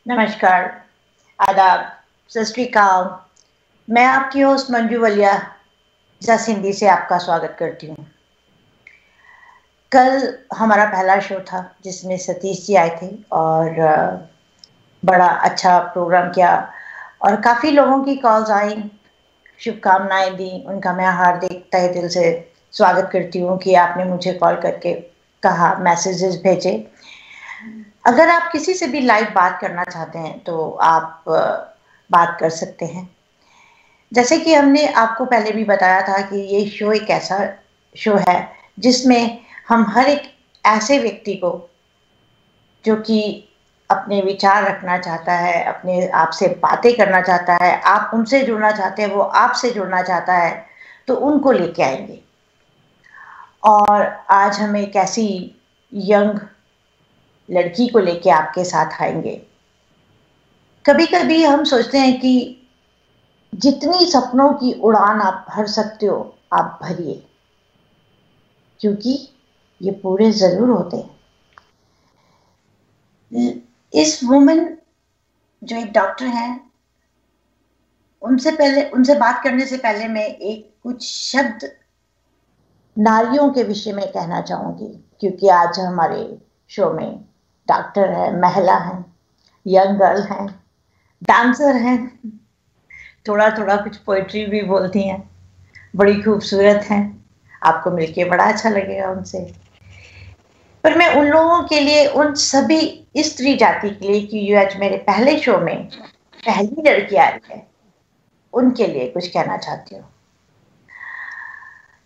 नमस्कार, आदाब, सत श्री अकाल। मैं आपकी होस्ट मंजू वलिया जस हिंदी से आपका स्वागत करती हूँ। कल हमारा पहला शो था जिसमें सतीश जी आए थे और बड़ा अच्छा प्रोग्राम किया और काफ़ी लोगों की कॉल्स आई, शुभकामनाएं दी। उनका मैं हार्दिक तहे दिल से स्वागत करती हूँ कि आपने मुझे कॉल करके कहा, मैसेजेस भेजे। अगर आप किसी से भी लाइव बात करना चाहते हैं तो आप बात कर सकते हैं। जैसे कि हमने आपको पहले भी बताया था कि ये शो एक ऐसा शो है जिसमें हम हर एक ऐसे व्यक्ति को जो कि अपने विचार रखना चाहता है, अपने आप से बातें करना चाहता है, आप उनसे जुड़ना चाहते हैं, वो आपसे जुड़ना चाहता है, तो उनको लेके आएंगे। और आज हम एक ऐसी यंग लड़की को लेके आपके साथ आएंगे। कभी कभी हम सोचते हैं कि जितनी सपनों की उड़ान आप भर सकते हो आप भरिए, क्योंकि ये पूरे जरूर होते हैं। इस वुमन जो एक डॉक्टर हैं, उनसे बात करने से पहले मैं एक कुछ शब्द नारियों के विषय में कहना चाहूंगी, क्योंकि आज हमारे शो में डॉक्टर है, महिला है, यंग गर्ल है, डांसर हैं, थोड़ा थोड़ा कुछ पोइट्री भी बोलती हैं, बड़ी खूबसूरत हैं। आपको मिलके बड़ा अच्छा लगेगा उनसे। पर मैं उन लोगों के लिए, उन सभी स्त्री जाति के लिए, कि आज मेरे पहले शो में पहली लड़की आ रही है, उनके लिए कुछ कहना चाहती हूँ।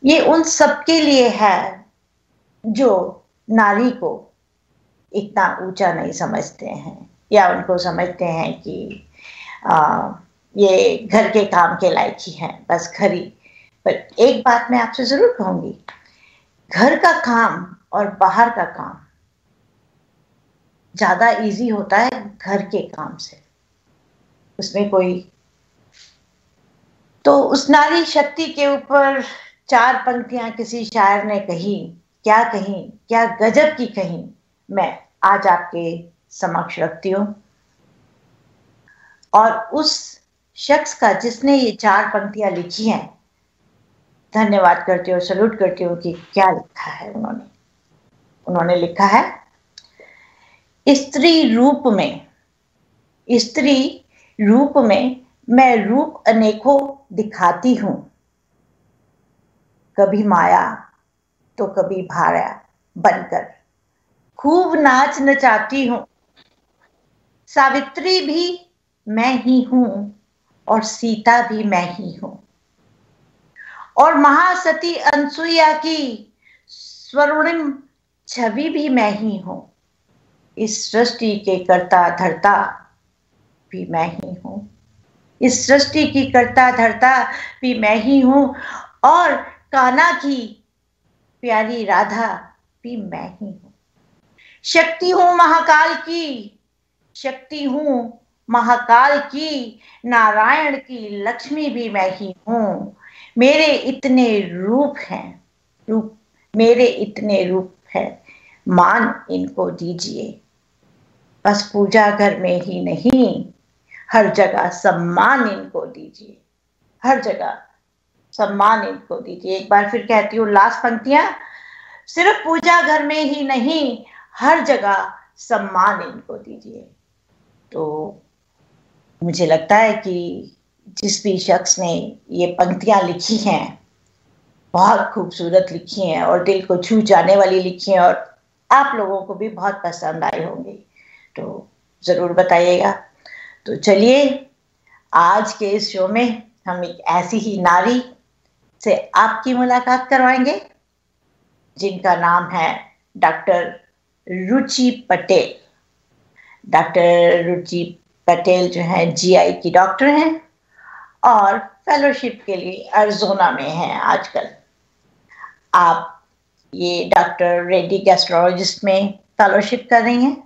ये उन सबके लिए है जो नारी को इतना ऊंचा नहीं समझते हैं, या उनको समझते हैं कि ये घर के काम के लायक ही हैं, बस घर ही। पर एक बात मैं आपसे जरूर कहूंगी, घर का काम और बाहर का काम ज्यादा इजी होता है घर के काम से। उसमें कोई तो उस नारी शक्ति के ऊपर 4 पंक्तियां किसी शायर ने कही, क्या गजब की कही, मैं आज आपके समक्ष रखती हूँ। और उस शख्स का जिसने ये 4 पंक्तियां लिखी हैं, धन्यवाद करती हूँ, सल्यूट करती हूँ कि क्या लिखा है उन्होंने लिखा है, स्त्री रूप में मैं रूप अनेकों दिखाती हूँ, कभी माया तो कभी भाया बनकर खूब नाच नचाती हूँ। सावित्री भी मैं ही हूँ और सीता भी मैं ही हूँ, और महासती अनसुईया की स्वर्णिम छवि भी मैं ही हूँ। इस सृष्टि के कर्ता धर्ता भी मैं ही हूँ, इस सृष्टि की कर्ता धर्ता भी मैं ही हूँ, और कान्हा की प्यारी राधा भी मैं ही हूँ। शक्ति हूँ महाकाल की, शक्ति हूँ महाकाल की, नारायण की लक्ष्मी भी मैं ही हूँ। मेरे इतने रूप हैं, मान इनको दीजिए, बस पूजा घर में ही नहीं, हर जगह सम्मान इनको दीजिए, हर जगह सम्मान इनको दीजिए। एक बार फिर कहती हूँ, लास्ट पंक्तियां, सिर्फ पूजा घर में ही नहीं, हर जगह सम्मान इनको दीजिए। तो मुझे लगता है कि जिस भी शख्स ने ये पंक्तियां लिखी हैं, बहुत खूबसूरत लिखी हैं और दिल को छू जाने वाली लिखी हैं, और आप लोगों को भी बहुत पसंद आई होंगी, तो जरूर बताइएगा। तो चलिए, आज के इस शो में हम एक ऐसी ही नारी से आपकी मुलाकात करवाएंगे जिनका नाम है डॉक्टर रुचि पटेल। डॉक्टर रुचि पटेल जो है जीआई की डॉक्टर हैं और फेलोशिप के लिए अरिज़ोना में हैं आजकल। आप ये डॉक्टर रेड्डी गैस्ट्रोलॉजिस्ट में फेलोशिप कर रही हैं,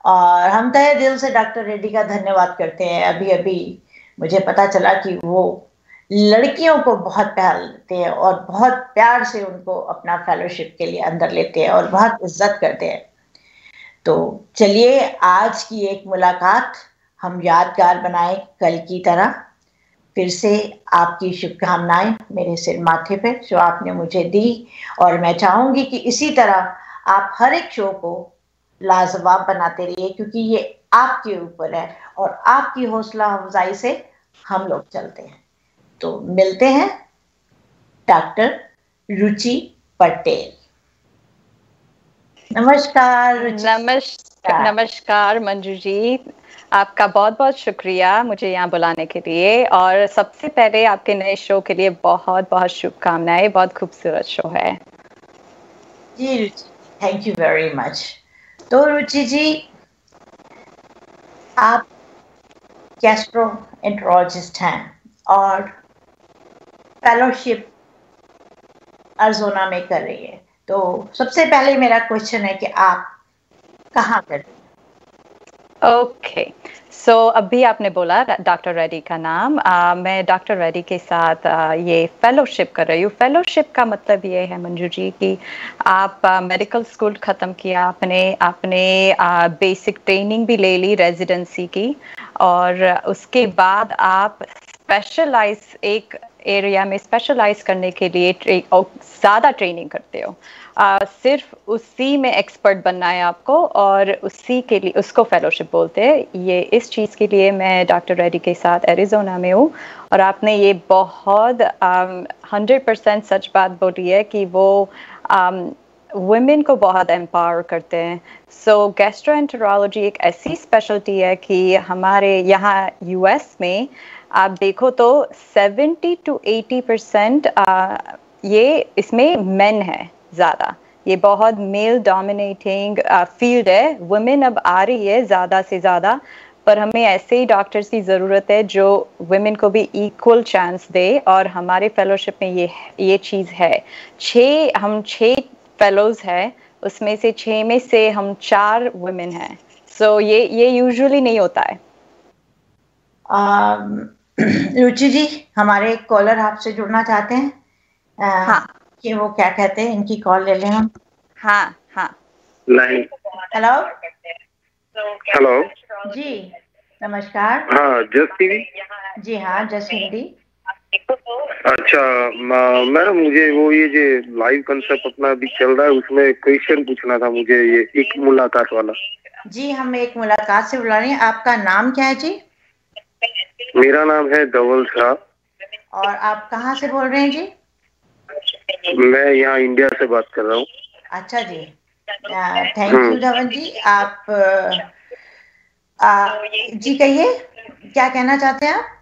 और हम तहे दिल से डॉक्टर रेड्डी का धन्यवाद करते हैं। अभी अभी मुझे पता चला कि वो लड़कियों को बहुत प्यार लेते हैं और बहुत प्यार से उनको अपना फेलोशिप के लिए अंदर लेते हैं और बहुत इज्जत करते हैं। तो चलिए आज की एक मुलाकात हम यादगार बनाए कल की तरह। फिर से आपकी शुभकामनाएं मेरे सिर माथे पर जो आपने मुझे दी, और मैं चाहूंगी कि इसी तरह आप हर एक शो को लाजवाब बनाते रहिए, क्योंकि ये आपके ऊपर है और आपकी हौसला अफजाई से हम लोग चलते हैं। तो मिलते हैं डॉक्टर रुचि पटेल। नमस्कार रुचि। नमस्कार मंजू जी, आपका बहुत बहुत शुक्रिया मुझे यहाँ बुलाने के लिए, और सबसे पहले आपके नए शो के लिए बहुत बहुत शुभकामनाएं। बहुत खूबसूरत शो है जी रुचि, थैंक यू वेरी मच। तो रुचि जी, आप गैस्ट्रोएंटरोलॉजिस्ट हैं और फेलोशिप अरिज़ोना में कर रही है। तो सबसे पहले मेरा क्वेश्चन है कि आप कहाँ कर रही हैं? ओके, सो अभी आपने बोला डॉक्टर रेड्डी का नाम। मैं डॉक्टर रेड्डी के साथ ये फेलोशिप कर रही हूँ। फेलोशिप का मतलब ये है मंजू जी कि आप मेडिकल स्कूल ख़त्म किया, आपने बेसिक ट्रेनिंग भी ले ली रेजिडेंसी की, और उसके बाद आप स्पेशलाइज एक एरिया में स्पेशलाइज करने के लिए ज़्यादा ट्रेनिंग करते हो। सिर्फ उसी में एक्सपर्ट बनना है आपको, और उसी के लिए उसको फेलोशिप बोलते हैं। ये इस चीज़ के लिए मैं डॉक्टर रेड्डी के साथ एरिज़ोना में हूँ, और आपने ये बहुत 100% सच बात बोली है कि वो वुमेन को बहुत एम्पावर करते हैं। सो गैस्ट्रोएंटरोलॉजी एक ऐसी स्पेशलिटी है कि हमारे यहाँ यूएस में आप देखो तो 70 to 80% ये इसमें मेन है ज़्यादा। ये बहुत मेल डोमिनेटिंग फील्ड है। वुमेन अब आ रही है ज़्यादा से ज़्यादा, पर हमें ऐसे ही डॉक्टर्स की ज़रूरत है जो वुमेन को भी इक्वल चांस दे, और हमारे फेलोशिप में ये चीज़ है। हम 6 फेलोज हैं, उसमें से 6 में से हम 4 वुमेन हैं। सो ये यूजुअली नहीं होता है। रुचि जी, हमारे एक कॉलर आपसे जुड़ना चाहते हैं। हाँ, कि वो क्या कहते हैं, इनकी कॉल ले लें हम। हाँ हाँ। हेलो हेलो जी, नमस्कार। हाँ, जस टीवी। जी हाँ, जस हिंदी। अच्छा मैडम, मुझे वो ये जो लाइव कंसेप्ट अपना अभी चल रहा है उसमें क्वेश्चन पूछना था मुझे, ये एक मुलाकात वाला। जी, हम एक मुलाकात से बुला रहे हैं। आपका नाम क्या है जी? मेरा नाम है धवल शाह। और आप कहाँ से बोल रहे हैं जी? मैं यहाँ इंडिया से बात कर रहा हूँ। अच्छा जी, थैंक यू धवल जी। आप जी कहिए, क्या कहना चाहते हैं आप?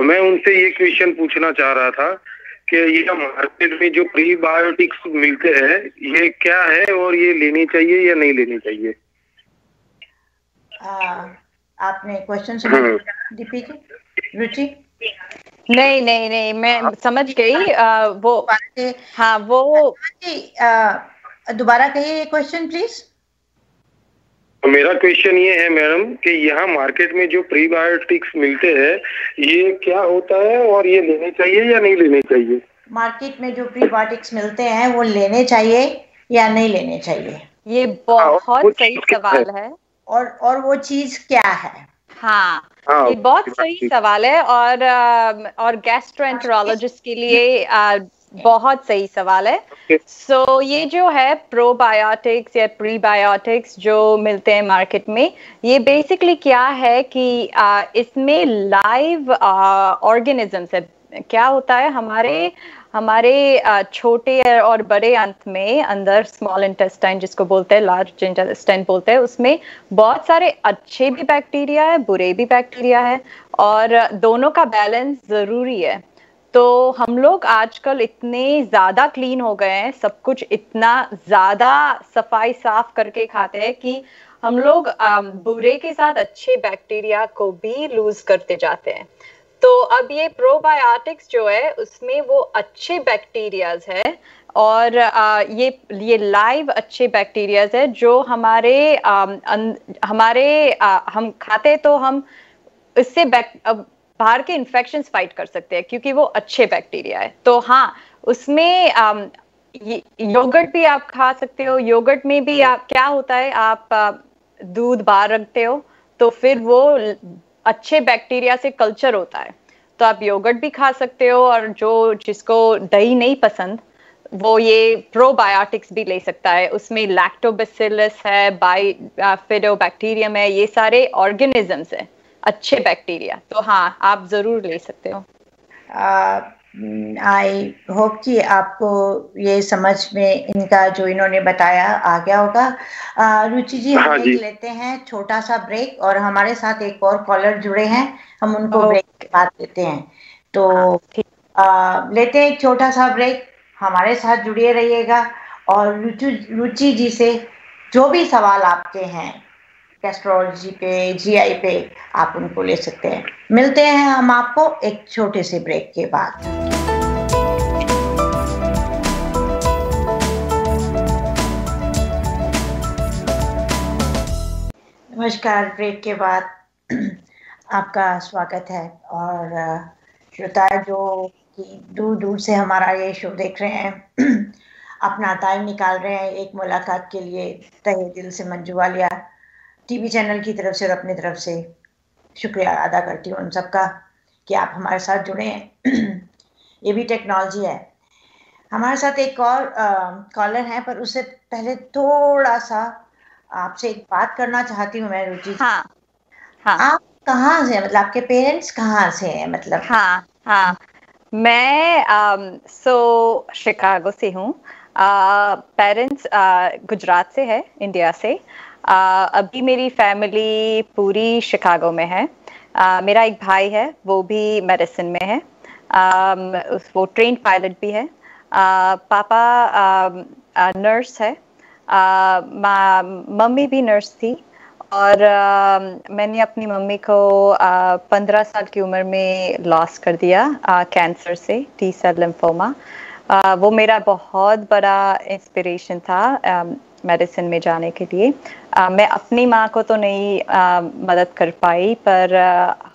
मैं उनसे ये क्वेश्चन पूछना चाह रहा था कि ये मार्केट में जो प्रीबायोटिक्स मिलते हैं ये क्या है, और ये लेनी चाहिए या नहीं लेनी चाहिए? आपने क्वेश्चन समझ दीपी जी? रुचि? नहीं, मैं समझ गई। वो हाँ वो दोबारा कहिए ये क्वेश्चन प्लीज। मेरा क्वेश्चन ये है मैडम कि यहाँ मार्केट में जो प्रीबायोटिक्स मिलते हैं ये क्या होता है, और ये लेने चाहिए या नहीं लेने चाहिए? मार्केट में जो प्रीबायोटिक्स मिलते हैं वो लेने चाहिए या नहीं लेने चाहिए? ये बहुत सही सवाल है। और वो चीज क्या है? हाँ, ये बहुत सही सवाल है, और गैस्ट्रोएंटरोलॉजिस्ट के लिए बहुत सही सवाल है। सो ये जो है प्रोबायोटिक्स या प्रीबायोटिक्स जो मिलते हैं मार्केट में, ये बेसिकली क्या है कि इसमें लाइव ऑर्गेनिजम्स है। क्या होता है, हमारे छोटे और बड़े अंत में अंदर स्मॉल इंटेस्टाइन जिसको बोलते हैं, लार्ज इंटेस्टाइन बोलते हैं, उसमें बहुत सारे अच्छे भी बैक्टीरिया है, बुरे भी बैक्टीरिया है, और दोनों का बैलेंस जरूरी है। तो हम लोग आजकल इतने ज्यादा क्लीन हो गए हैं, सब कुछ इतना ज्यादा सफाई साफ करके खाते हैं कि हम लोग बुरे के साथ अच्छे बैक्टीरिया को भी लूज करते जाते हैं। तो अब ये प्रोबायोटिक्स जो है उसमें वो अच्छे बैक्टीरियाज है, और ये लाइव अच्छे बैक्टीरियाज है जो हम खाते, तो हम इससे बाहर के इन्फेक्शंस फाइट कर सकते हैं क्योंकि वो अच्छे बैक्टीरिया है। तो हाँ, उसमें योगर्ट भी आप खा सकते हो। योगर्ट में भी आप क्या होता है, आप दूध बाहर रखते हो तो फिर वो अच्छे बैक्टीरिया से कल्चर होता है, तो आप योगर्ट भी खा सकते हो। और जिसको दही नहीं पसंद वो ये प्रोबायोटिक्स भी ले सकता है। उसमें लैक्टोबैसिलस है, बाइफिडोबैक्टीरियम है, ये सारे ऑर्गेनिजम्स है, अच्छे बैक्टीरिया। तो हाँ, आप जरूर ले सकते हो। आई होप कि आपको ये समझ में इनका जो इन्होंने बताया आ गया होगा। रुचि जी, हम एक लेते हैं छोटा सा ब्रेक, और हमारे साथ एक और कॉलर जुड़े हैं, हम उनको ब्रेक के बाद देते हैं। तो लेते हैं एक छोटा सा ब्रेक, हमारे साथ जुड़े रहिएगा। और रुचि जी से जो भी सवाल आपके हैं गैस्ट्रोलॉजी पे, जीआई पे, आप उनको ले सकते हैं। मिलते हैं हम आपको एक छोटे से ब्रेक के बाद। नमस्कार, ब्रेक के बाद आपका स्वागत है। और श्रोता जो कि दूर दूर से हमारा ये शो देख रहे हैं, अपना टाइम निकाल रहे हैं एक मुलाकात के लिए, तहे दिल से मंजू वालिया टीवी चैनल की तरफ से और अपनी तरफ से शुक्रिया अदा करती हूँ उन सबका कि आप हमारे साथ जुड़े हैं। ये भी टेक्नोलॉजी है। हमारे साथ एक और कॉलर है, पर उससे पहले थोड़ा सा आपसे एक बात करना चाहती हूँ मैं, रुचि। हाँ, हाँ। आप कहाँ से, मतलब आपके पेरेंट्स कहाँ से हैं? मतलब हाँ, मैं शिकागो से हूँ। पेरेंट्स गुजरात से है, इंडिया से। अभी मेरी फैमिली पूरी शिकागो में है। मेरा एक भाई है, वो भी मेडिसिन में है। वो ट्रेन पायलट भी है। पापा नर्स है। मम्मी भी नर्स थी। और मैंने अपनी मम्मी को 15 साल की उम्र में लॉस कर दिया कैंसर से, टी सेल लिम्फोमा। वो मेरा बहुत बड़ा इंस्पिरेशन था मेडिसिन में जाने के लिए। मैं अपनी माँ को तो नहीं मदद कर पाई, पर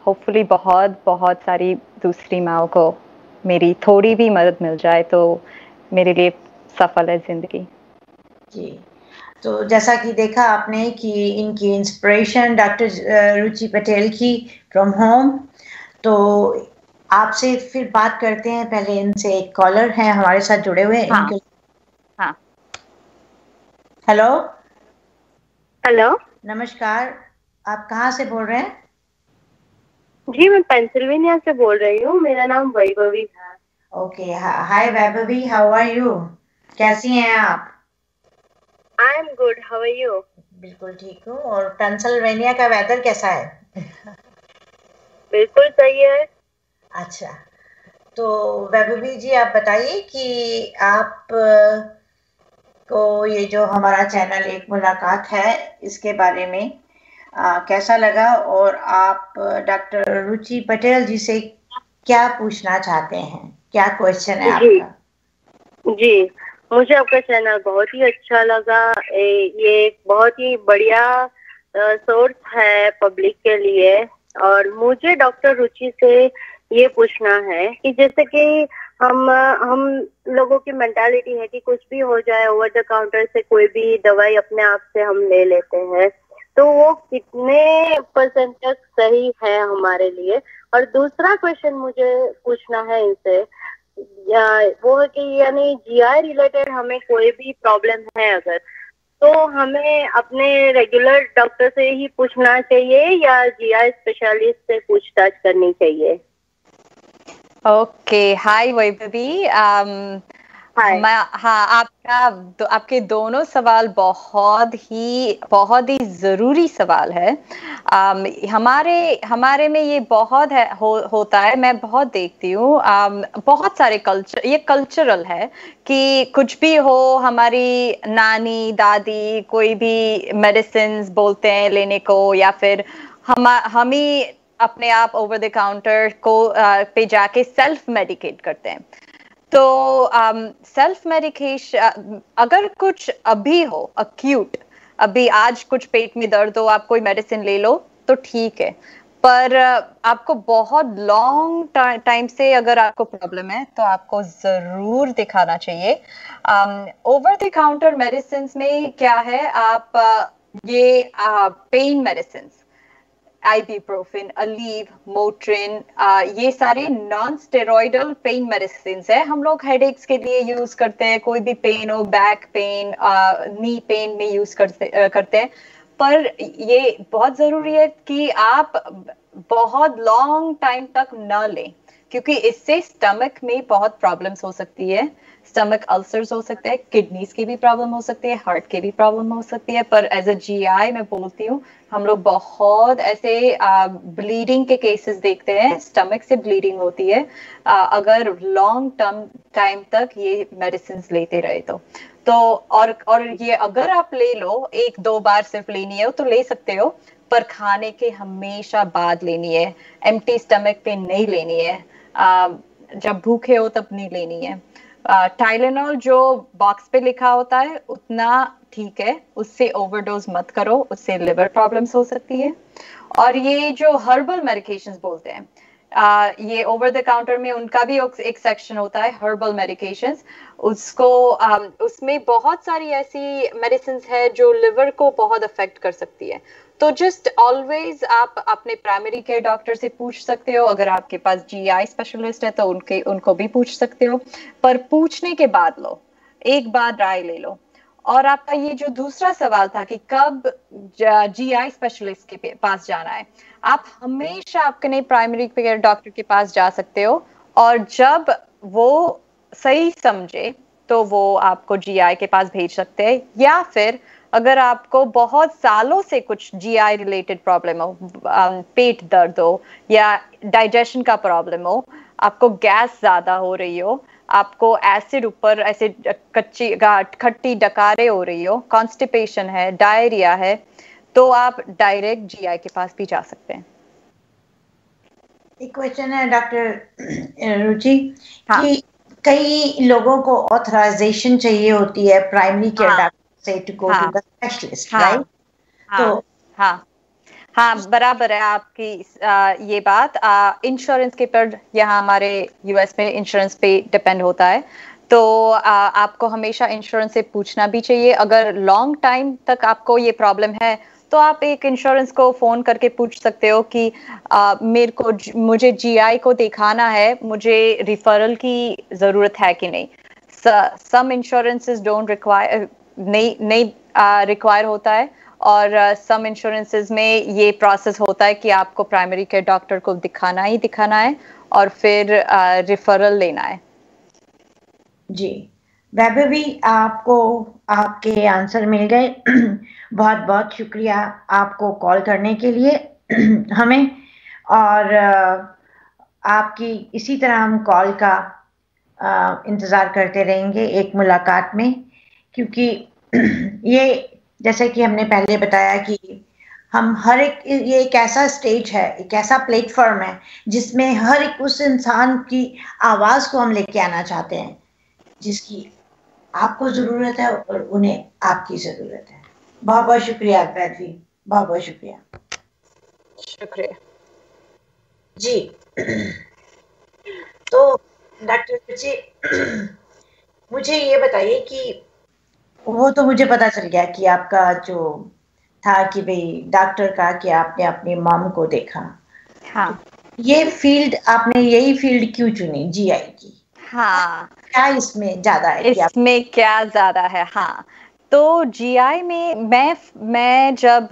होपफुली बहुत बहुत सारी दूसरी माँओं को मेरी थोड़ी भी मदद मिल जाए तो मेरे लिए सफल है जिंदगी। जी, तो जैसा कि देखा आपने कि इनकी इंस्पिरेशन डॉक्टर रुचि पटेल की फ्रॉम होम। तो आपसे फिर बात करते हैं, पहले इनसे एक कॉलर हैं हमारे साथ जुड़े हुए। हाँ, इनके हाँ। हेलो हेलो, नमस्कार, आप कहाँ से बोल रहे हैं? जी मैं पेंसिल्वेनिया से बोल रही हूँ, मेरा नाम वैभवी है। Okay, hi Vaibhavi, how are you? कैसी हैं आप? I am good, how are you? बिल्कुल ठीक हूँ। और पेंसिल्वेनिया का वेदर कैसा है? बिल्कुल सही है। अच्छा, तो वैभवी जी आप बताइए कि आप को ये जो हमारा चैनल एक मुलाकात है, इसके बारे में कैसा लगा, और आप डॉक्टर रुचि पटेल जी से क्या पूछना चाहते हैं? क्या क्वेश्चन है आपका? जी, मुझे आपका चैनल बहुत ही अच्छा लगा। ये बहुत ही बढ़िया सोर्स है पब्लिक के लिए। और मुझे डॉक्टर रुचि से ये पूछना है कि जैसे कि हम लोगों की मेंटालिटी है कि कुछ भी हो जाए, ओवर द काउंटर से कोई भी दवाई अपने आप से हम ले लेते हैं, तो वो कितने % तक सही है हमारे लिए। और दूसरा क्वेश्चन मुझे पूछना है इनसे, वो है कि यानी जीआई रिलेटेड हमें कोई भी प्रॉब्लम है अगर, तो हमें अपने रेगुलर डॉक्टर से ही पूछना चाहिए या जीआई स्पेशलिस्ट से पूछताछ करनी चाहिए? Okay, hi Vaibhavi. हाँ, आपके दोनों सवाल बहुत ही जरूरी सवाल है। हमारे में ये बहुत होता है, मैं बहुत देखती हूँ। बहुत सारे ये कल्चरल है कि कुछ भी हो, हमारी नानी दादी कोई भी मेडिसिन बोलते हैं लेने को, या फिर हम ही अपने आप ओवर द काउंटर पे जाके सेल्फ मेडिकेट करते हैं। तो सेल्फ मेडिकेशन, अगर कुछ अभी हो अक्यूट, अभी आज कुछ पेट में दर्द हो, आप कोई मेडिसिन ले लो तो ठीक है। पर आपको बहुत लॉन्ग टाइम से अगर आपको प्रॉब्लम है तो आपको जरूर दिखाना चाहिए। ओवर द काउंटर मेडिसिन में क्या है, आप ये pen medicine, ibuprofen, alive, Motrin, ये सारे नॉन स्टेरॉइडल पेन मेडिसिन है। हम लोग हेडेक्स के लिए यूज करते हैं, कोई भी पेन हो, बैक पेन, नी पेन में यूज करते हैं। पर ये बहुत जरूरी है कि आप बहुत लॉन्ग टाइम तक न लें, क्योंकि इससे स्टमक में बहुत प्रॉब्लम्स हो सकती है। स्टमक अल्सर्स हो सकते हैं, किडनीज की भी प्रॉब्लम हो सकती है, हार्ट की भी प्रॉब्लम हो सकती है। पर एज अ जीआई मैं बोलती हूँ, हम लोग बहुत ऐसे ब्लीडिंग के केसेस देखते हैं, स्टमक से ब्लीडिंग होती है अगर लॉन्ग टर्म टाइम तक ये मेडिसिन लेते रहे तो और ये अगर आप ले लो, 1-2 बार सिर्फ लेनी है तो ले सकते हो, पर खाने के हमेशा बाद लेनी है, एम्प्टी स्टमक पे नहीं लेनी है, जब भूखे हो तब नहीं लेनी है। टाइलेनॉल जो बॉक्स पे लिखा होता है उतना ठीक है, उससे ओवरडोज मत करो, उससे लिवर प्रॉब्लम्स हो सकती है। और ये जो हर्बल मेडिकेशंस बोलते हैं, ये ओवर द काउंटर में उनका भी एक सेक्शन होता है हर्बल मेडिकेशंस। उसको उसमें बहुत सारी ऐसी मेडिसिन है जो लिवर को बहुत अफेक्ट कर सकती है। तो जस्ट ऑलवेज आप अपने प्राइमरी केयर डॉक्टर से पूछ सकते हो, अगर आपके पास जीआई स्पेशलिस्ट है तो उनको भी पूछ सकते हो, पर पूछने के बाद लो, एक बार राय ले लो। और आपका ये जो दूसरा सवाल था कि कब जीआई स्पेशलिस्ट के पास जाना है, आप हमेशा अपने प्राइमरी केयर डॉक्टर के पास जा सकते हो, और जब वो सही समझे तो वो आपको जीआई के पास भेज सकते हैं। या फिर अगर आपको बहुत सालों से कुछ जीआई रिलेटेड प्रॉब्लम हो, पेट दर्द हो या डाइजेशन का प्रॉब्लम हो, आपको गैस ज्यादा हो रही हो, आपको एसिड ऊपर ऐसे खट्टी डकारे हो रही हो, कॉन्स्टिपेशन है, डायरिया है, तो आप डायरेक्ट जीआई के पास भी जा सकते हैं। एक क्वेश्चन है डॉक्टर रुचि, हाँ, कि कई लोगों को ऑथराइजेशन चाहिए होती है प्राइमरी केयर डॉक्टर से to go to the specialist, right? तो हाँ, बराबर है आपकी ये बात। इंश्योरेंस के पर यहाँ हमारे यूएस में इंश्योरेंस पे डिपेंड होता है, तो आपको हमेशा इंश्योरेंस से पूछना भी चाहिए। अगर लॉन्ग टाइम तक आपको ये प्रॉब्लम है तो आप एक इंश्योरेंस को फोन करके पूछ सकते हो कि मुझे जीआई को दिखाना है, मुझे रिफरल की जरूरत है कि नहीं। सम इंश्योरेंसेस डोंट रिक्वायर, नहीं रिक्वायर होता है, और सम इंश्योरेंसेस में ये प्रोसेस होता है कि आपको प्राइमरी केयर डॉक्टर को दिखाना है और फिर रिफरल लेना है। जी वैभवी, आपको आपके आंसर मिल गए। बहुत बहुत शुक्रिया आपको कॉल करने के लिए हमें, और आपकी इसी तरह हम कॉल का इंतज़ार करते रहेंगे एक मुलाकात में, क्योंकि ये जैसे कि हमने पहले बताया कि हम हर एक, ये एक ऐसा स्टेज है, एक ऐसा प्लेटफॉर्म है जिसमें हर एक उस इंसान की आवाज़ को हम लेके आना चाहते हैं जिसकी आपको ज़रूरत है और उन्हें आपकी ज़रूरत है। बहुत बहुत शुक्रिया वैभवी, बहुत बहुत शुक्रिया। शुक्रिया जी। तो डॉक्टर रुचि, मुझे ये बताइए कि वो तो मुझे पता चल गया कि आपका जो था कि भाई डॉक्टर का कि आपने अपनी मॉम को देखा। हाँ, तो ये फील्ड, आपने यही फील्ड क्यों चुनी जीआई की? हाँ, क्या इसमें ज्यादा है? इसमें क्या ज्यादा है? हाँ, तो जीआई में मैं जब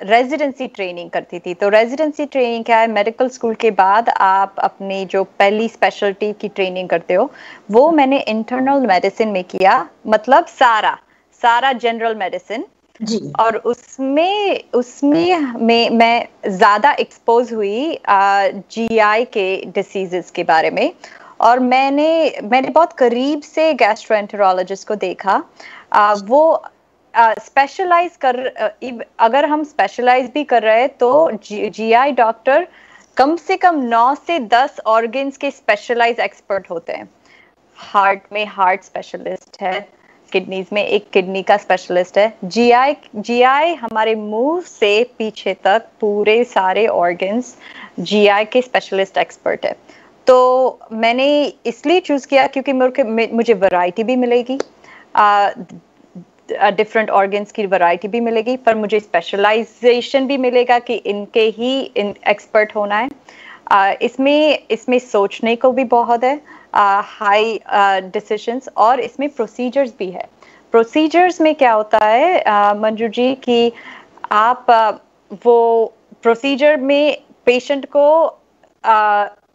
रेजिडेंसी ट्रेनिंग करती थी, तो रेजिडेंसी ट्रेनिंग क्या है, मेडिकल स्कूल के बाद आप अपनी जो पहली स्पेशलिटी की ट्रेनिंग करते हो, वो मैंने इंटरनल मेडिसिन में किया, मतलब सारा जनरल मेडिसिन जी। और उसमें मैं ज्यादा एक्सपोज हुई जीआई के डिसीजेस के बारे में, और मैंने बहुत करीब से गैस्ट्रोएंटेरोलॉजिस्ट को देखा। वो स्पेशलाइज अगर हम स्पेशलाइज भी कर रहे हैं तो जीआई डॉक्टर कम से कम 9 से 10 ऑर्गन्स के स्पेशलाइज एक्सपर्ट होते हैं। हार्ट में हार्ट स्पेशलिस्ट है, किडनीज में एक किडनी का स्पेशलिस्ट है। जीआई हमारे मुंह से पीछे तक पूरे सारे ऑर्गन्स जीआई के स्पेशलिस्ट एक्सपर्ट है। तो मैंने इसलिए चूज किया क्योंकि मुझे वैरायटी भी मिलेगी, डिफरेंट ऑर्गन्स की वैरायटी भी मिलेगी, पर मुझे स्पेशलाइजेशन भी मिलेगा कि इनके ही एक्सपर्ट होना है। इसमें सोचने को भी बहुत है, हाई डिसीजंस, और इसमें प्रोसीजर्स भी है। प्रोसीजर्स में क्या होता है मंजू जी कि आप वो प्रोसीजर में पेशेंट को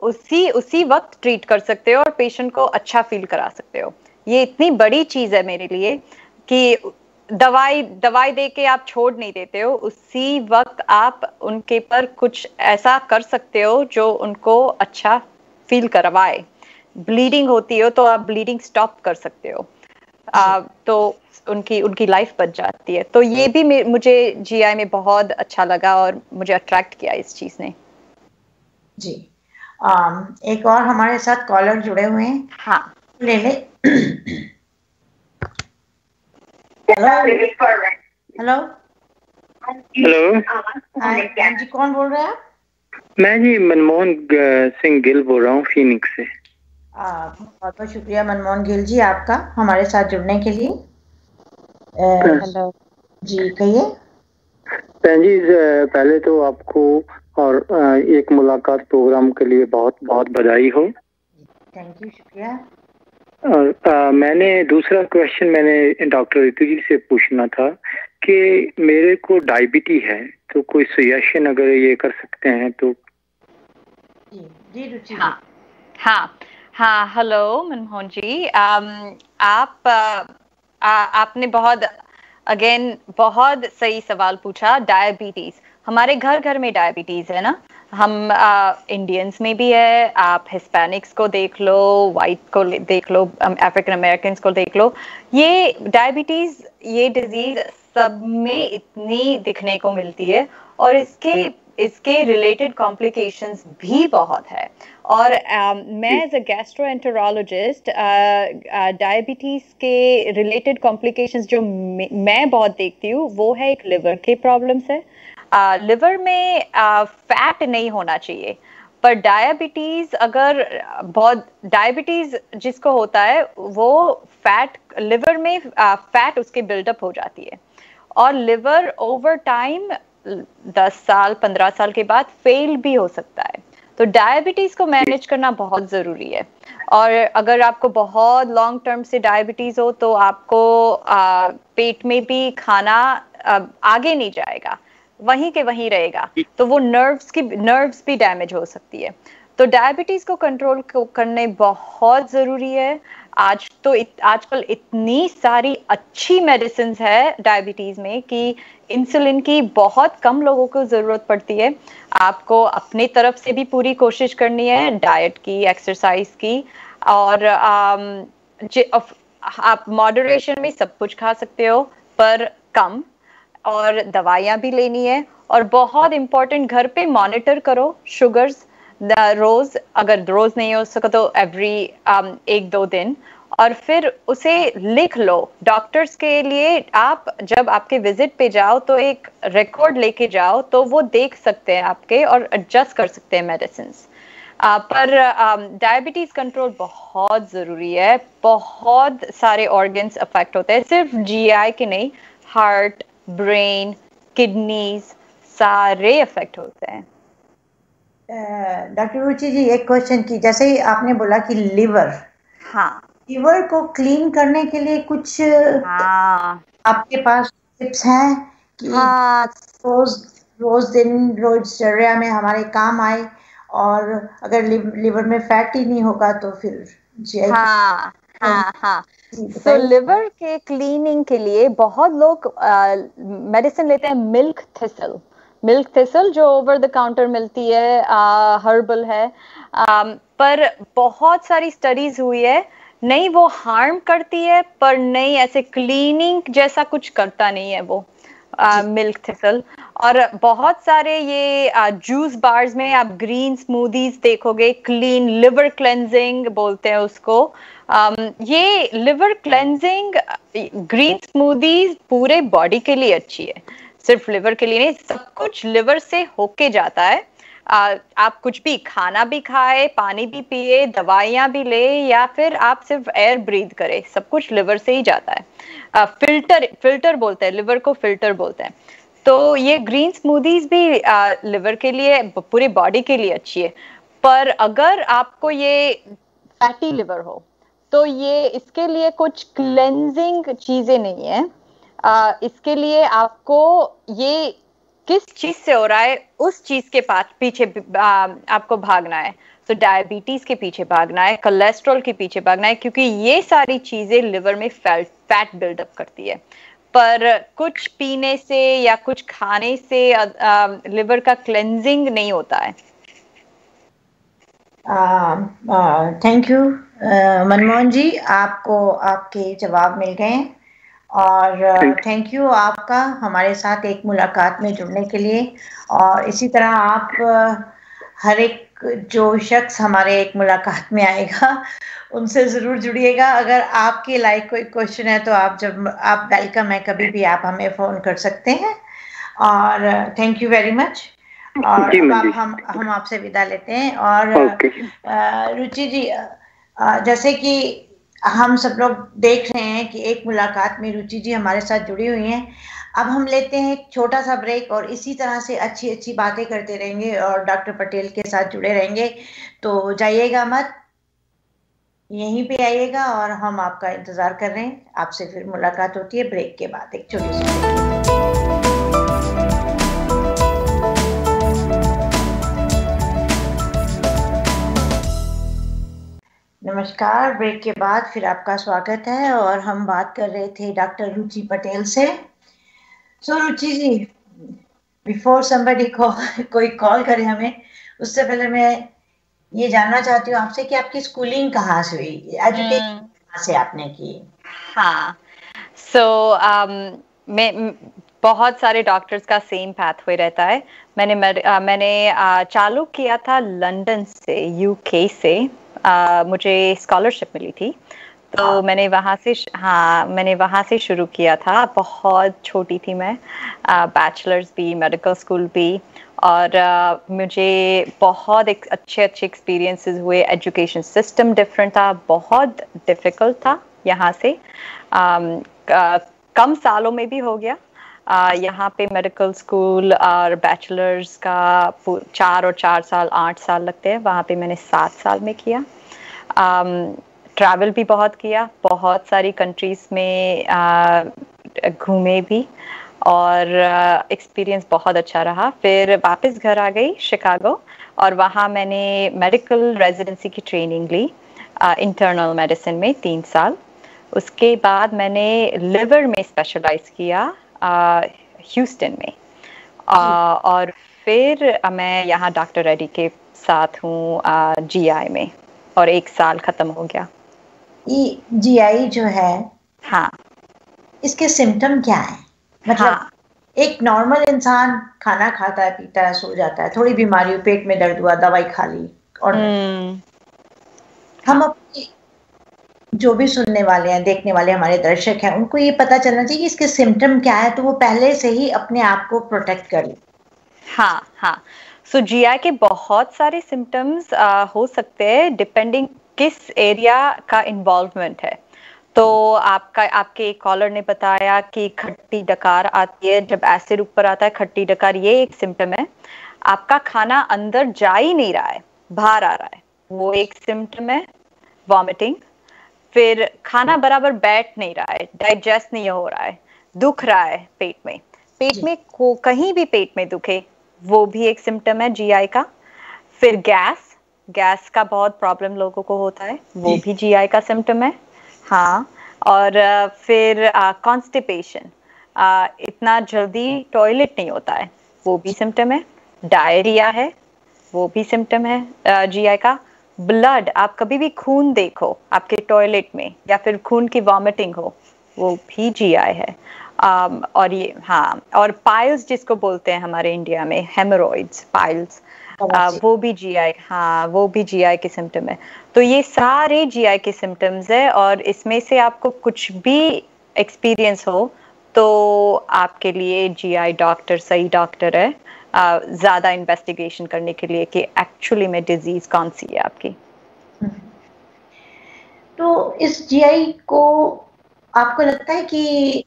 उसी वक्त ट्रीट कर सकते हो और पेशेंट को अच्छा फील करा सकते हो। ये इतनी बड़ी चीज है मेरे लिए कि दवाई दे के आप छोड़ नहीं देते हो, उसी वक्त आप उनके पर कुछ ऐसा कर सकते हो जो उनको अच्छा फील करवाए। ब्लीडिंग होती हो तो आप ब्लीडिंग स्टॉप कर सकते हो, तो उनकी लाइफ बच जाती है। तो ये भी मुझे जीआई में बहुत अच्छा लगा और मुझे अट्रैक्ट किया इस चीज ने। जी एक और हमारे साथ कॉलर जुड़े हुए हैं। हाँ, ले ले। हेलो हेलो हेलो, हाँ जी, कौन बोल रहे हैं आप? मैं जी मनमोहन सिंह गिल बोल रहा हूँ फीनिक्स से। बहुत बहुत शुक्रिया मनमोहन गिल जी आपका हमारे साथ जुड़ने के लिए। हेलो जी कहिए। बहन जी, पहले तो आपको और एक मुलाकात प्रोग्राम के लिए बहुत बहुत बधाई हो। थैंक यू, शुक्रिया। और मैंने दूसरा क्वेश्चन मैंने डॉक्टर ऋतु जी से पूछना था कि मेरे को डायबिटी है, तो कोई सजेशन अगर ये कर सकते हैं तो। जी जी रुचि। हाँ, हेलो मनमोहन जी। आपने बहुत सही सवाल पूछा। डायबिटीज, हमारे घर में डायबिटीज है ना। हम इंडियंस में भी है, आप हिस्पैनिक्स को देख लो, वाइट को देख लो, अफ्रीकन अमेरिकन को देख लो। ये डायबिटीज, ये डिजीज सब में इतनी दिखने को मिलती है और इसके रिलेटेड कॉम्प्लिकेशंस भी बहुत है। और मैं एज अ गैस्ट्रोएंटेरोलॉजिस्ट डायबिटीज के रिलेटेड कॉम्प्लिकेशंस जो मैं बहुत देखती हूँ वो है, एक लिवर के प्रॉब्लम्स है। लिवर में फैट नहीं होना चाहिए, पर डायबिटीज जिसको होता है वो फैट, लिवर में फैट उसके बिल्डअप हो जाती है और लिवर ओवर टाइम 10 साल 15 साल के बाद फेल भी हो सकता है। तो डायबिटीज को मैनेज करना बहुत जरूरी है। और अगर आपको बहुत लॉन्ग टर्म से डायबिटीज हो तो आपको पेट में भी खाना आगे नहीं जाएगा, वहीं के वहीं रहेगा, तो वो नर्व्स भी डैमेज हो सकती है। तो डायबिटीज को कंट्रोल करने बहुत जरूरी है। आजकल इतनी सारी अच्छी मेडिसिन है डायबिटीज में कि इंसुलिन की बहुत कम लोगों को जरूरत पड़ती है। आपको अपनी तरफ से भी पूरी कोशिश करनी है, डाइट की, एक्सरसाइज की, और आप मॉडरेशन में सब कुछ खा सकते हो पर कम, और दवाइयां भी लेनी है। और बहुत इंपॉर्टेंट, घर पे मॉनिटर करो शुगर्स रोज, अगर रोज नहीं हो सका तो एवरी 1-2 दिन, और फिर उसे लिख लो। डॉक्टर्स के लिए आप जब आपके विजिट पे जाओ तो एक रिकॉर्ड लेके जाओ, तो वो देख सकते हैं आपके और एडजस्ट कर सकते हैं मेडिसिन। पर डायबिटीज कंट्रोल बहुत जरूरी है। बहुत सारे ऑर्गन्स अफेक्ट होते हैं, सिर्फ जीआई के नहीं, हार्ट, ब्रेन, किडनीज, सारे अफेक्ट होते हैं। डॉक्टर रुचि जी, एक क्वेश्चन की, जैसे ही आपने बोला कि लिवर, हाँ, लिवर को क्लीन करने के लिए कुछ आपके पास टिप्स हैं कि रोजचर्या में हमारे काम आए, और अगर लिवर में फैट ही नहीं होगा तो फिर हाँ। तो लिवर के क्लीनिंग के लिए बहुत लोग मेडिसिन लेते हैं, मिल्क थिसल जो ओवर द काउंटर मिलती है, हर्बल है, पर बहुत सारी स्टडीज हुई है, नहीं वो हार्म करती है, पर नहीं ऐसे क्लीनिंग जैसा कुछ करता नहीं है वो। मिल्क थिसल, और बहुत सारे ये जूस बार्स में आप ग्रीन स्मूदीज देखोगे, क्लीन लिवर क्लेंजिंग बोलते हैं उसको। ये लिवर क्लेंजिंग ग्रीन स्मूदीज पूरे बॉडी के लिए अच्छी है, सिर्फ लिवर के लिए नहीं, सब कुछ लिवर से होके जाता है। आप कुछ भी खाना भी खाए, पानी भी पिए, दवाइयां भी ले, या फिर आप सिर्फ एयर ब्रीथ करें, सब कुछ लिवर से ही जाता है। फिल्टर बोलते हैं, लिवर को फिल्टर बोलते हैं। तो ये ग्रीन स्मूदीज भी लिवर के लिए, पूरी बॉडी के लिए अच्छी है। पर अगर आपको ये फैटी लिवर हो तो ये इसके लिए कुछ क्लेंजिंग चीजें नहीं है। इसके लिए आपको ये किस चीज से हो रहा है उस चीज के पीछे आपको भागना है। तो डायबिटीज के पीछे भागना है, कोलेस्ट्रॉल के पीछे भागना है, क्योंकि ये सारी चीजें लिवर में फैट बिल्डअप करती है। पर कुछ पीने से या कुछ खाने से लिवर का क्लेंजिंग नहीं होता है। थैंक यू मनमोहन जी, आपको आपके जवाब मिल गए हैं, और थैंक यू आपका हमारे साथ एक मुलाकात में जुड़ने के लिए। और इसी तरह आप हर एक जो शख्स हमारे एक मुलाकात में आएगा उनसे ज़रूर जुड़िएगा। अगर आपके लाइक कोई क्वेश्चन है तो आप वेलकम है, कभी भी आप हमें फ़ोन कर सकते हैं। और थैंक यू वेरी मच। और अब हम आपसे विदा लेते हैं। और रुचि जी, जैसे कि हम सब लोग देख रहे हैं कि एक मुलाकात में रुचि जी हमारे साथ जुड़ी हुई हैं। अब हम लेते हैं एक छोटा सा ब्रेक, और इसी तरह से अच्छी अच्छी बातें करते रहेंगे और डॉक्टर पटेल के साथ जुड़े रहेंगे। तो जाइएगा मत, यहीं पे आइएगा, और हम आपका इंतजार कर रहे हैं। आपसे फिर मुलाकात होती है ब्रेक के बाद, एक छोटी सी। नमस्कार, ब्रेक के बाद फिर आपका स्वागत है, और हम बात कर रहे थे डॉक्टर रुचि पटेल से। सो रुचि जी, बिफोर समबडी कोई कॉल करे हमें, उससे पहले मैं ये जानना चाहती हूँ आपसे कि आपकी स्कूलिंग कहाँ से हुई, एजुकेशन कहाँ से आपने की? हाँ, मैं बहुत सारे डॉक्टर्स का सेम पाथवे रहता है। मैंने चालू किया था लंदन से, यूके से। मुझे स्कॉलरशिप मिली थी, तो मैंने वहाँ से शुरू किया था। बहुत छोटी थी मैं, बैचलर्स भी, मेडिकल स्कूल भी, और मुझे बहुत अच्छे एक्सपीरियंसेस हुए। एजुकेशन सिस्टम डिफरेंट था, बहुत डिफिकल्ट था यहाँ से। कम सालों में भी हो गया। यहाँ पे मेडिकल स्कूल और बैचलर्स का 4 और 4 साल 8 साल लगते हैं, वहाँ पे मैंने 7 साल में किया। ट्रैवल भी बहुत किया, बहुत सारी कंट्रीज में घूमे भी, और एक्सपीरियंस बहुत अच्छा रहा। फिर वापस घर आ गई शिकागो, और वहाँ मैंने मेडिकल रेजिडेंसी की ट्रेनिंग ली, इंटरनल मेडिसिन में 3 साल। उसके बाद मैंने लिवर में स्पेशलाइज किया ह्यूस्टन में, और फिर मैं यहाँ डॉक्टर रेड्डी के साथ हूँ जीआई में, और 1 साल खत्म हो गया। ये जीआई जो है, हाँ, इसके सिम्टम क्या है? मतलब हाँ, एक नॉर्मल इंसान खाना खाता है, पीता है, सो जाता है, थोड़ी बीमारी हो, पेट में दर्द हुआ, दवाई खा ली, और हम अपनी जो भी सुनने वाले हैं, देखने वाले हमारे दर्शक हैं, उनको ये पता चलना चाहिए कि इसके सिम्टम क्या है, तो वो पहले से ही अपने आप को प्रोटेक्ट कर ले। हाँ, सो जीआई के बहुत सारे सिम्टम्स हो सकते हैं, डिपेंडिंग किस एरिया का इन्वॉल्वमेंट है। तो आपके एक कॉलर ने बताया कि खट्टी डकार आती है, जब एसिड ऊपर आता है, खट्टी डकार, ये एक सिम्टम है। आपका खाना अंदर जा ही नहीं रहा है, बाहर आ रहा है, वो एक सिम्टम है। वॉमिटिंग, फिर खाना बराबर बैठ नहीं रहा है, डाइजेस्ट नहीं हो रहा है, दुख रहा है पेट में कहीं भी पेट में दुखे, वो भी एक सिम्टम है जीआई का। फिर गैस का बहुत प्रॉब्लम लोगों को होता है, वो भी जीआई का सिम्टम है। हाँ, और फिर कॉन्स्टिपेशन, इतना जल्दी टॉयलेट नहीं होता है, वो भी सिम्टम है। डायरिया है, वो भी सिम्टम है जीआई का। ब्लड, आप कभी भी खून देखो आपके टॉयलेट में, या फिर खून की वॉमिटिंग हो, वो भी जीआई है। और ये हाँ, और पाइल्स जिसको बोलते हैं हमारे इंडिया में हेमोरॉइड्स, पाइल्स, वो भी जीआई, हाँ वो भी जीआई के सिम्टम है। तो ये सारे जीआई के सिम्टम्स है, और इसमें से आपको कुछ भी एक्सपीरियंस हो तो आपके लिए जीआई डॉक्टर सही डॉक्टर है, ज्यादा इन्वेस्टिगेशन करने के लिए कि एक्चुअली में डिजीज कौन सी है आपकी। तो इस जीआई को आपको लगता है कि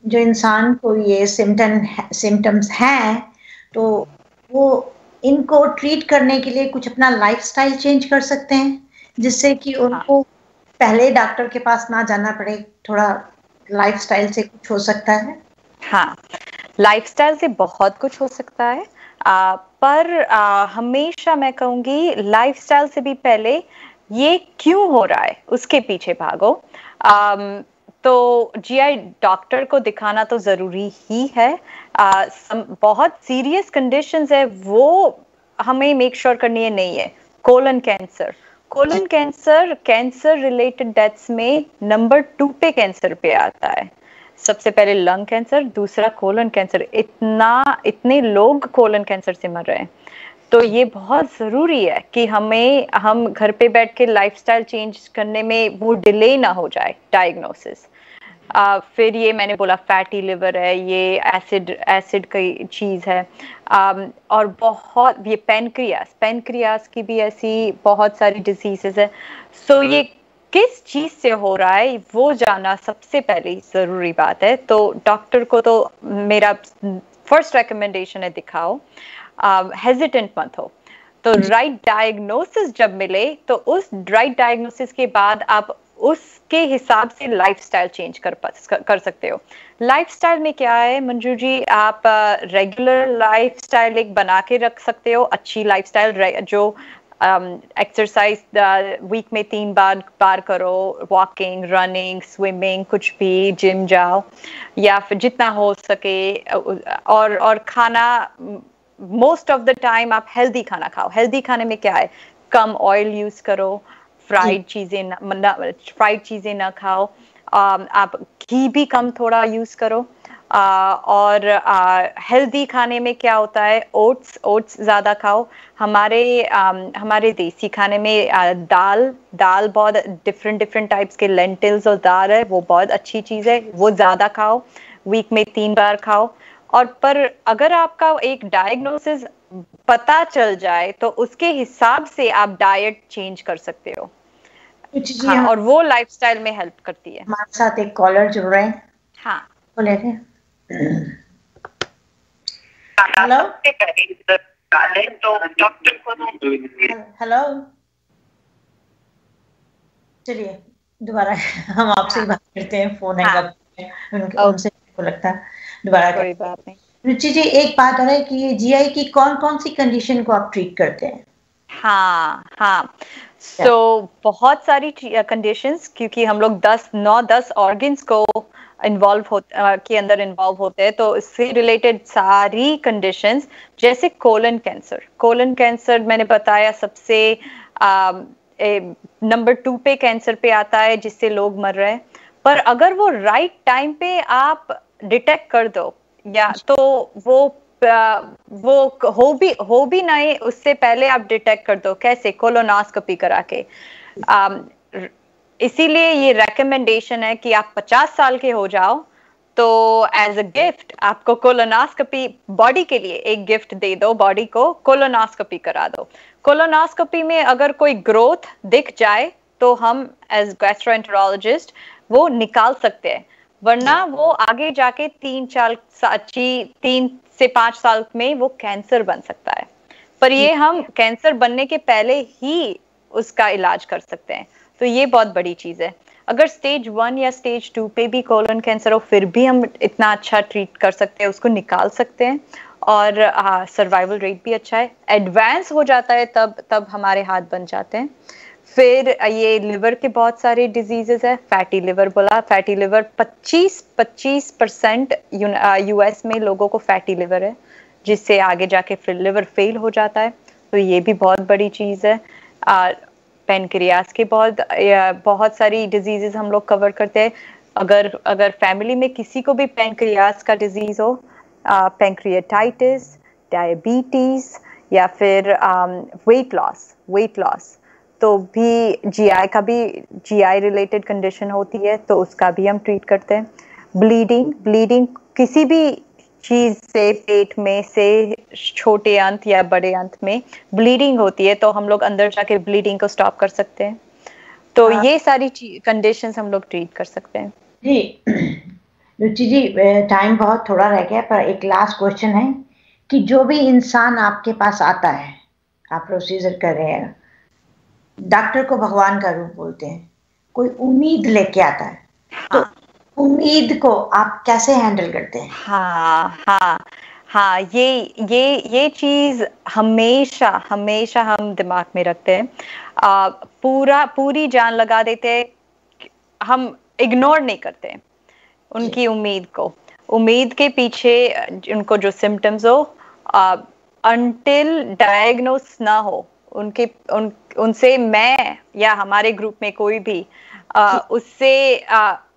जो इंसान को ये सिम्टम्स हैं तो वो इनको ट्रीट करने के लिए कुछ अपना लाइफस्टाइल चेंज कर सकते हैं, जिससे कि उनको पहले डॉक्टर के पास ना जाना पड़े, थोड़ा लाइफस्टाइल से कुछ हो सकता है? हाँ, लाइफस्टाइल से बहुत कुछ हो सकता है, पर हमेशा मैं कहूँगी लाइफस्टाइल से भी पहले ये क्यों हो रहा है उसके पीछे भागो। तो जीआई डॉक्टर को दिखाना तो जरूरी ही है। बहुत सीरियस कंडीशंस है वो हमें मेक श्योर करनी है नहीं है। Colon cancer, cancer related deaths में नंबर 2 पे कैंसर पे आता है। सबसे पहले लंग कैंसर, दूसरा कोलन कैंसर। इतने लोग कोलन कैंसर से मर रहे हैं, तो ये बहुत जरूरी है कि हम घर पे बैठ के लाइफस्टाइल चेंज करने में वो डिले ना हो जाए डायग्नोसिस। फिर ये मैंने बोला फैटी लिवर है, ये एसिड की चीज है, और बहुत ये पेनक्रियास की भी ऐसी बहुत सारी डिजीजेस है। सो ये किस चीज से हो रहा है वो जानना सबसे पहले जरूरी बात है। तो डॉक्टर को तो मेरा फर्स्ट रिकमेंडेशन है दिखाओ, हेजिटेंट मत हो। तो राइट डायग्नोसिस जब मिले तो उस राइट डायग्नोसिस के बाद आप उसके हिसाब से लाइफस्टाइल चेंज कर सकते हो। लाइफस्टाइल में क्या है मंजू जी, आप रेगुलर लाइफस्टाइल एक बना के रख सकते हो, अच्छी लाइफस्टाइल जो एक्सरसाइज वीक में 3 बार करो, वॉकिंग, रनिंग, स्विमिंग, कुछ भी, जिम जाओ, या फिर जितना हो सके, और खाना मोस्ट ऑफ द टाइम आप हेल्दी खाना खाओ। हेल्दी खाने में क्या है, कम ऑयल यूज करो, फ्राइड चीजें ना खाओ, आप घी भी कम थोड़ा यूज करो, और हेल्दी खाने में क्या होता है, ओट्स ज्यादा खाओ। हमारे देसी खाने में दाल बहुत डिफरेंट टाइप्स के लेंटिल्स और दाल है, वो बहुत अच्छी चीज है, वो ज्यादा खाओ, वीक में 3 बार खाओ। और पर अगर आपका एक डायग्नोसिस पता चल जाए तो उसके हिसाब से आप डाइट चेंज कर सकते हो। हाँ, और वो लाइफस्टाइल में हेल्प करती है। हमारे साथ एक कॉलर जुड़ रहे हैं। हाँ, बोले हेलो हेलो, चलिए दोबारा हम आपसे बात करते हैं, फोन है उनसे को लगता है दोबारा। कोई बात नहीं। रुचि जी, एक बात और है कि ये जीआई की कौन सी कंडीशन को आप ट्रीट करते हैं? हाँ, सो बहुत सारी कंडीशंस, क्योंकि हम लोग 9-10 ऑर्गन्स को के अंदर इन्वॉल्व होते हैं, तो इससे रिलेटेड सारी कंडीशंस, जैसे कोलन कैंसर मैंने बताया सबसे नंबर 2 पे कैंसर पे आता है जिससे लोग मर रहे हैं। पर अगर वो राइट टाइम पे आप डिटेक्ट कर दो, या तो वो हो भी नहीं, उससे पहले आप डिटेक्ट कर दो। कैसे? कोलोनोस्कोपी करा के। इसीलिए ये रेकमेंडेशन है कि आप 50 साल के हो जाओ तो एज अ गिफ्ट आपको कोलोनोस्कोपी, बॉडी के लिए एक गिफ्ट दे दो, बॉडी को कोलोनोस्कोपी करा दो। कोलोनोस्कोपी में अगर कोई ग्रोथ दिख जाए तो हम एज गैस्ट्रोएंटेरोलॉजिस्ट वो निकाल सकते हैं, वरना वो आगे जाके 3 से 5 साल में वो कैंसर बन सकता है। पर ये हम कैंसर बनने के पहले ही उसका इलाज कर सकते हैं, तो ये बहुत बड़ी चीज है। अगर स्टेज 1 या स्टेज 2 पे भी कोलन कैंसर हो, फिर भी हम इतना अच्छा ट्रीट कर सकते हैं, उसको निकाल सकते हैं, और सर्वाइवल रेट भी अच्छा है। एडवांस हो जाता है तब हमारे हाथ बन जाते हैं। फिर ये लिवर के बहुत सारे डिजीजेस है। फैटी लिवर 25% यूएस में लोगों को फैटी लिवर है, जिससे आगे जाके फिर लिवर फेल हो जाता है, तो ये भी बहुत बड़ी चीज है। पेनक्रियास के बहुत सारी डिजीजेस हम लोग कवर करते हैं। अगर अगर फैमिली में किसी को भी पैंक्रियास का डिजीज हो, पैंक्रियाटाइटिस, डायबिटीज या फिर वेट लॉस, तो भी जीआई रिलेटेड कंडीशन होती है तो उसका भी हम ट्रीट करते हैं। ब्लीडिंग किसी भी चीज से, पेट में से छोटे अंत या बड़े अंत में ब्लीडिंग होती है तो हम लोग अंदर जाके ब्लीडिंग को स्टॉप कर सकते हैं। तो ये सारी कंडीशंस हम लोग ट्रीट कर सकते हैं। जी रुचि जी, टाइम बहुत थोड़ा रह गया, पर एक लास्ट क्वेश्चन है कि जो भी इंसान आपके पास आता है, आप प्रोसीजर कर रहे हैं, डॉक्टर को भगवान का रूप बोलते हैं, कोई उम्मीद लेके आता है, तो उम्मीद को आप कैसे हैंडल करते हैं? हाँ, ये चीज हमेशा हम दिमाग में रखते हैं। पूरी जान लगा देते हैं, हम इग्नोर नहीं करते उनकी उम्मीद के पीछे उनको जो सिम्टम्स हो, अनटिल डायग्नोस ना हो उनसे मैं या हमारे ग्रुप में कोई भी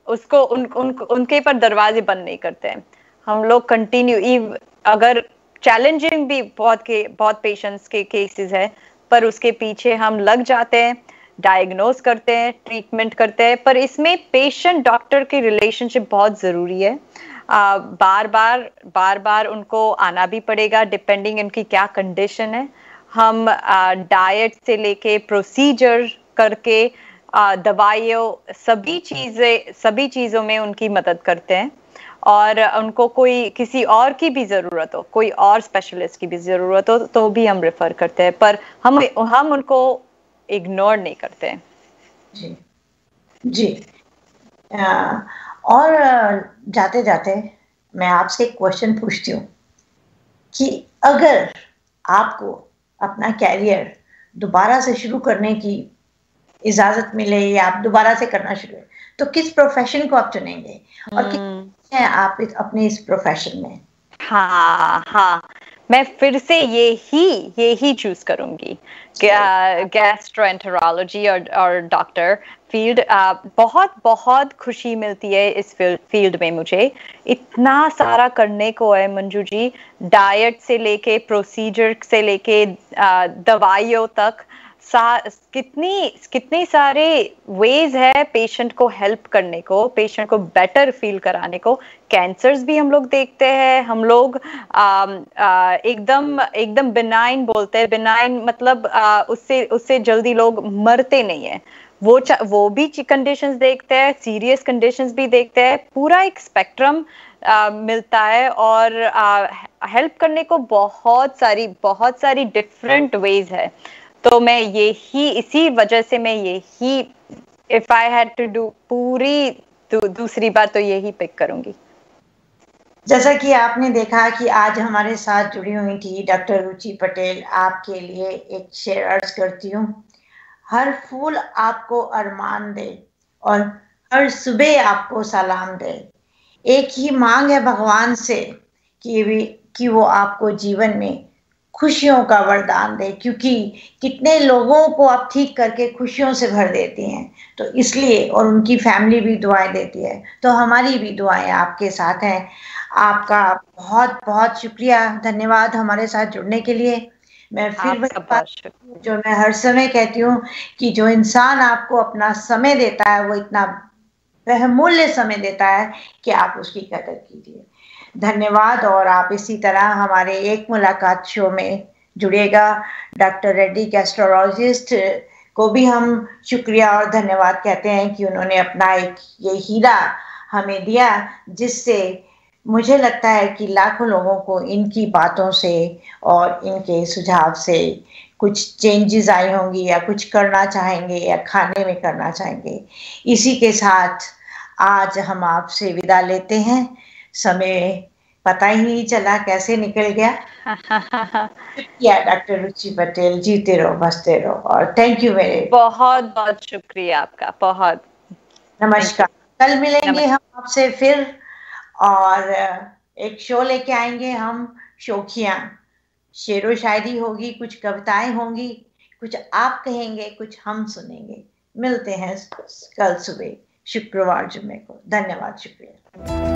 उसको उनके पर दरवाजे बंद नहीं करते हैं। हम लोग कंटिन्यू, अगर चैलेंजिंग भी बहुत पेशेंट्स के केसेस है, पर उसके पीछे हम लग जाते हैं, डायग्नोस करते हैं, ट्रीटमेंट करते हैं। पर इसमें पेशेंट डॉक्टर की रिलेशनशिप बहुत जरूरी है। बार बार उनको आना भी पड़ेगा, डिपेंडिंग उनकी क्या कंडीशन है। हम डाइट से लेके प्रोसीजर करके दवाइयों, सभी चीजों में उनकी मदद करते हैं। और उनको कोई किसी और की भी जरूरत हो, कोई और स्पेशलिस्ट की भी जरूरत हो तो भी हम रेफर करते हैं, पर हम उनको इग्नोर नहीं करते हैं। जी। और जाते जाते मैं आपसे एक क्वेश्चन पूछती हूँ कि अगर आपको अपना कैरियर दोबारा से शुरू करने की इजाजत मिले या आप दोबारा से करना शुरू करें, तो किस प्रोफेशन को आप चुनेंगे और किस हैं आप अपने इस प्रोफेशन में? हाँ, मैं फिर से यही चूज करूंगी, गैस्ट्रोएंटेरोलॉजी और डॉक्टर फील्ड। बहुत खुशी मिलती है इस फील्ड में। मुझे इतना सारा करने को है मंजू जी, डाइट से लेके प्रोसीजर से लेके दवाइयों तक, कितनी सारे वेज है पेशेंट को हेल्प करने को, पेशेंट को बेटर फील कराने को। कैंसर्स भी हम लोग देखते हैं, हम लोग एकदम बिनाइन बोलते हैं। बिनाइन मतलब उससे जल्दी लोग मरते नहीं है। वो भी कंडीशंस देखते हैं, सीरियस कंडीशंस भी देखते हैं। पूरा एक स्पेक्ट्रम मिलता है और हेल्प करने को बहुत सारी डिफरेंट वेज है। तो मैं इसी वजह से मैं if I had to do दूसरी बार तो यही पिक करूंगी। जैसा कि आपने देखा कि आज हमारे साथ जुड़ी हुई थी डॉक्टर रुचि पटेल। आपके लिए एक शेर अर्ज करती हूँ, हर फूल आपको अरमान दे और हर सुबह आपको सलाम दे। एक ही मांग है भगवान से कि वो आपको जीवन में खुशियों का वरदान दे, क्योंकि कितने लोगों को आप ठीक करके खुशियों से भर देती हैं। तो इसलिए, और उनकी फैमिली भी दुआएं देती है, तो हमारी भी दुआएं आपके साथ हैं। आपका बहुत बहुत शुक्रिया, धन्यवाद हमारे साथ जुड़ने के लिए। मैं फिर वही बात जो मैं हर समय कहती हूँ कि जो इंसान आपको अपना समय देता है वो इतना बहुमूल्य समय देता है कि आप उसकी कदर कीजिए। धन्यवाद। और आप इसी तरह हमारे एक मुलाकात शो में जुड़िएगा। डॉक्टर रेड्डी गैस्ट्रोलॉजिस्ट को भी हम शुक्रिया और धन्यवाद कहते हैं कि उन्होंने अपना ये हीरा हमें दिया, जिससे मुझे लगता है कि लाखों लोगों को इनकी बातों से और इनके सुझाव से कुछ चेंजेस आई होंगी, या कुछ करना चाहेंगे या खाने में करना चाहेंगे। इसी के साथ आज हम आपसे विदा लेते हैं। समय पता ही नहीं चला कैसे निकल गया। शुक्रिया डॉक्टर रुचि पटेल, जीते रहो, बसते रहो, और थैंक यू मेरे बहुत शुक्रिया आपका। बहुत नमस्कार। कल मिलेंगे हम आपसे फिर, और एक शो लेके आएंगे हम, शोखियां। शेरो शायरी होगी, कुछ कविताएं होंगी, कुछ आप कहेंगे, कुछ हम सुनेंगे। मिलते हैं कल सुबह। शुक्रवार जुम्मे को। धन्यवाद, शुक्रिया।